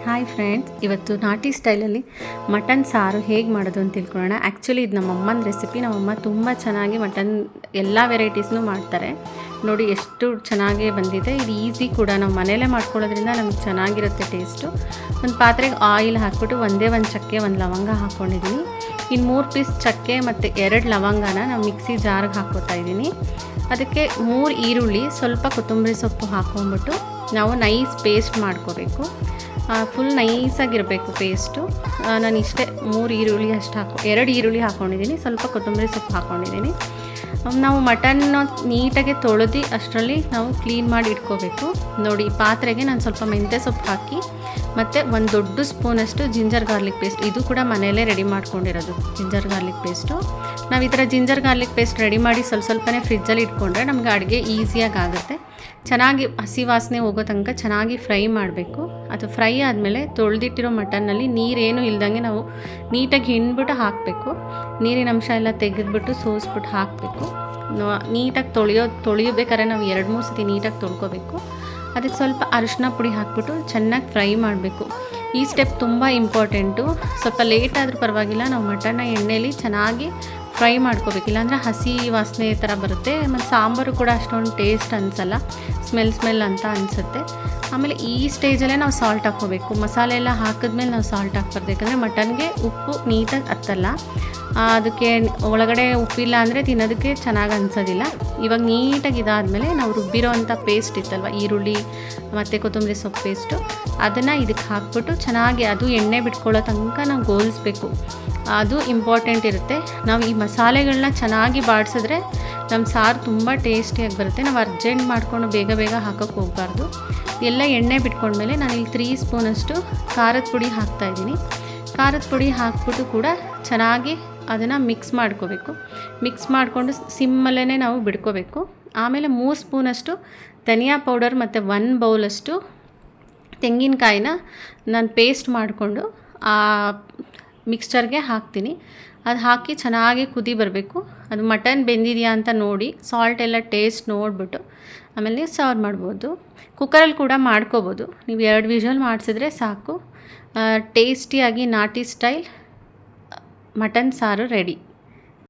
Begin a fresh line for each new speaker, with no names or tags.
Hi friends, ಇವತ್ತು ನಾಟಿ ಸ್ಟೈಲಲ್ಲಿ ಮಟನ್ ಸಾರು ಹೇಗೆ ಮಾಡೋದು ಅಂತ ತಿಳ್ಕೊಳ್ಳೋಣ. ಆ್ಯಕ್ಚುಲಿ ಇದು ನಮ್ಮಮ್ಮನ ರೆಸಿಪಿ. ನಮ್ಮಮ್ಮ ತುಂಬ ಚೆನ್ನಾಗಿ ಮಟನ್ ಎಲ್ಲ ವೆರೈಟೀಸ್ನೂ ಮಾಡ್ತಾರೆ. ನೋಡಿ ಎಷ್ಟು ಚೆನ್ನಾಗೇ ಬಂದಿದೆ. ಇದು ಈಸಿ ಕೂಡ, ನಾವು ಮನೆಯಲ್ಲೇ ಮಾಡ್ಕೊಳ್ಳೋದ್ರಿಂದ ನಮಗೆ ಚೆನ್ನಾಗಿರುತ್ತೆ ಟೇಸ್ಟು. ಒಂದು ಪಾತ್ರೆಗೆ ಆಯಿಲ್ ಹಾಕ್ಬಿಟ್ಟು ಒಂದೇ ಒಂದು ಚಕ್ಕೆ, ಒಂದು ಲವಂಗ ಹಾಕ್ಕೊಂಡಿದ್ದೀನಿ. ಇನ್ನು 3 ಪೀಸ್ ಚಕ್ಕೆ ಮತ್ತು 2 ಲವಂಗನ ನಾವು ಮಿಕ್ಸಿ ಜಾರ್ಗೆ ಹಾಕ್ಕೊತಾ ಇದ್ದೀನಿ. ಅದಕ್ಕೆ 3 ಈರುಳ್ಳಿ, ಸ್ವಲ್ಪ ಕೊತ್ತಂಬರಿ ಸೊಪ್ಪು ಹಾಕ್ಕೊಂಬಿಟ್ಟು ನಾವು ನೈಸ್ ಪೇಸ್ಟ್ ಮಾಡ್ಕೋಬೇಕು. ಫುಲ್ ನೈಸಾಗಿರಬೇಕು ಪೇಸ್ಟು. ನಾನು ಇಷ್ಟೇ 3 ಈರುಳ್ಳಿ ಅಷ್ಟು 2 ಈರುಳ್ಳಿ ಹಾಕ್ಕೊಂಡಿದ್ದೀನಿ, ಸ್ವಲ್ಪ ಕೊತ್ತಂಬರಿ ಸೊಪ್ಪು ಹಾಕ್ಕೊಂಡಿದ್ದೀನಿ. ನಾವು ಮಟನ್ನ ನೀಟಾಗಿ ತೊಳೆದು ಅಷ್ಟರಲ್ಲಿ ನಾವು ಕ್ಲೀನ್ ಮಾಡಿ ಇಟ್ಕೋಬೇಕು. ನೋಡಿ, ಪಾತ್ರೆಗೆ ನಾನು ಸ್ವಲ್ಪ ಮೆಂತ್ಯ ಸೊಪ್ಪು ಹಾಕಿ ಮತ್ತು ಒಂದು ದೊಡ್ಡ ಸ್ಪೂನಷ್ಟು ಜಿಂಜರ್ ಗಾರ್ಲಿಕ್ ಪೇಸ್ಟ್, ಇದು ಕೂಡ ಮನೆಯಲ್ಲೇ ರೆಡಿ ಮಾಡ್ಕೊಂಡಿರೋದು ಜಿಂಜರ್ ಗಾರ್ಲಿಕ್ ಪೇಸ್ಟು. ನಾವು ಈ ಥರ ಜಿಂಜರ್ ಗಾರ್ಲಿಕ್ ಪೇಸ್ಟ್ ರೆಡಿ ಮಾಡಿ ಸ್ವಲ್ಪನೇ ಫ್ರಿಜ್ಜಲ್ಲಿ ಇಟ್ಕೊಂಡ್ರೆ ನಮಗೆ ಅಡುಗೆ ಈಸಿಯಾಗಿ ಆಗುತ್ತೆ. ಚೆನ್ನಾಗಿ ಹಸಿ ವಾಸನೆ ಹೋಗೋ ತನಕ ಚೆನ್ನಾಗಿ ಫ್ರೈ ಮಾಡಬೇಕು. ಅದು ಫ್ರೈ ಆದಮೇಲೆ ತೊಳೆದಿಟ್ಟಿರೋ ಮಟನ್ನಲ್ಲಿ ನೀರೇನು ಇಲ್ದಂಗೆ ನಾವು ನೀಟಾಗಿ ಹಿಂಡ್ಬಿಟ್ಟು ಹಾಕಬೇಕು. ನೀರಿನ ಅಂಶ ಎಲ್ಲ ತೆಗೆದ್ಬಿಟ್ಟು ಸೋಸ್ಬಿಟ್ಟು ಹಾಕಬೇಕು. ನೀಟಾಗಿ ತೊಳೆಯಬೇಕಾದ್ರೆ ನಾವು 2-3 ಸತಿ ನೀಟಾಗಿ ತೊಳ್ಕೊಬೇಕು. ಅದಕ್ಕೆ ಸ್ವಲ್ಪ ಅರಿಶಿನ ಪುಡಿ ಹಾಕ್ಬಿಟ್ಟು ಚೆನ್ನಾಗಿ ಫ್ರೈ ಮಾಡಬೇಕು. ಈ ಸ್ಟೆಪ್ ತುಂಬ ಇಂಪಾರ್ಟೆಂಟು. ಸ್ವಲ್ಪ ಲೇಟ್ ಆದರೂ ಪರವಾಗಿಲ್ಲ, ನಾವು ಮಟನ್ನ ಎಣ್ಣೆಯಲ್ಲಿ ಚೆನ್ನಾಗಿ ಫ್ರೈ ಮಾಡ್ಕೋಬೇಕು, ಇಲ್ಲಾಂದರೆ ಹಸಿ ವಾಸನೆ ಥರ ಬರುತ್ತೆ. ಮತ್ತು ಸಾಂಬಾರು ಕೂಡ ಅಷ್ಟೊಂದು ಟೇಸ್ಟ್ ಅನಿಸಲ್ಲ, ಸ್ಮೆಲ್ ಅಂತ ಅನಿಸುತ್ತೆ. ಆಮೇಲೆ ಈ ಸ್ಟೇಜಲ್ಲೇ ನಾವು ಸಾಲ್ಟ್ ಹಾಕ್ಕೋಬೇಕು. ಮಸಾಲೆ ಎಲ್ಲ ಹಾಕಿದ್ಮೇಲೆ ನಾವು ಸಾಲ್ಟ್ ಹಾಕ್ಬಾರ್ದು, ಯಾಕಂದರೆ ಮಟನ್ಗೆ ಉಪ್ಪು ನೀಟಾಗಿ ಹತ್ತಲ್ಲ. ಅದಕ್ಕೆ ಒಳಗಡೆ ಉಪ್ಪಿಲ್ಲ ಅಂದರೆ ತಿನ್ನೋದಕ್ಕೆ ಚೆನ್ನಾಗಿ ಅನಿಸೋದಿಲ್ಲ. ಇವಾಗ ನೀಟಾಗಿ ಇದಾದಮೇಲೆ ನಾವು ರುಬ್ಬಿರೋ ಅಂಥ ಪೇಸ್ಟ್ ಇತ್ತಲ್ವ, ಈರುಳ್ಳಿ ಮತ್ತು ಕೊತ್ತಂಬರಿ ಸೊಪ್ಪು ಪೇಸ್ಟು, ಅದನ್ನು ಇದಕ್ಕೆ ಹಾಕ್ಬಿಟ್ಟು ಚೆನ್ನಾಗಿ ಅದು ಎಣ್ಣೆ ಬಿಟ್ಕೊಳ್ಳೋ ತನಕ ನಾವು ಗೋಲಿಸ್ಬೇಕು. ಅದು ಇಂಪಾರ್ಟೆಂಟ್ ಇರುತ್ತೆ. ನಾವು ಈ ಮಸಾಲೆಗಳನ್ನ ಚೆನ್ನಾಗಿ ಬಾಡಿಸಿದ್ರೆ ನಮ್ಮ ಸಾರು ತುಂಬ ಟೇಸ್ಟಿಯಾಗಿ ಬರುತ್ತೆ. ನಾವು ಅರ್ಜೆಂಟ್ ಮಾಡಿಕೊಂಡು ಬೇಗ ಹಾಕೋಕ್ಕೆ ಹೋಗಬಾರ್ದು. ಎಲ್ಲ ಎಣ್ಣೆ ಬಿಟ್ಕೊಂಡ್ಮೇಲೆ ನಾನಿಲ್ಲಿ 3 ಸ್ಪೂನಷ್ಟು ಖಾರದ ಪುಡಿ ಹಾಕ್ತಾಯಿದ್ದೀನಿ. ಖಾರದ ಪುಡಿ ಹಾಕ್ಬಿಟ್ಟು ಕೂಡ ಚೆನ್ನಾಗಿ ಅದನ್ನು ಮಿಕ್ಸ್ ಮಾಡ್ಕೋಬೇಕು. ಮಿಕ್ಸ್ ಮಾಡಿಕೊಂಡು ಸಿಮ್ಮಲ್ಲೇ ನಾವು ಬಿಡ್ಕೋಬೇಕು. ಆಮೇಲೆ 3 ಸ್ಪೂನಷ್ಟು ಧನಿಯಾ ಪೌಡರ್ ಮತ್ತು 1 ಬೌಲಷ್ಟು ತೆಂಗಿನಕಾಯಿನ ನಾನು ಪೇಸ್ಟ್ ಮಾಡಿಕೊಂಡು ಆ ಮಿಕ್ಸ್ಚರ್ಗೆ ಹಾಕ್ತೀನಿ. ಅದು ಹಾಕಿ ಚೆನ್ನಾಗಿ ಕುದಿ ಬರಬೇಕು. ಅದು ಮಟನ್ ಬೆಂದಿದೆಯಾ ಅಂತ ನೋಡಿ, ಸಾಲ್ಟ್ ಎಲ್ಲ ಟೇಸ್ಟ್ ನೋಡಿಬಿಟ್ಟು ಆಮೇಲೆ ನೀವು ಸರ್ವ್ ಮಾಡ್ಬೋದು. ಕುಕ್ಕರಲ್ಲಿ ಕೂಡ ಮಾಡ್ಕೋಬೋದು. ನೀವು 2 ವಿಷಲ್ ಮಾಡಿಸಿದ್ರೆ ಸಾಕು. ಟೇಸ್ಟಿಯಾಗಿ ನಾಟಿ ಸ್ಟೈಲ್ ಮಟನ್ ಸಾರು ರೆಡಿ.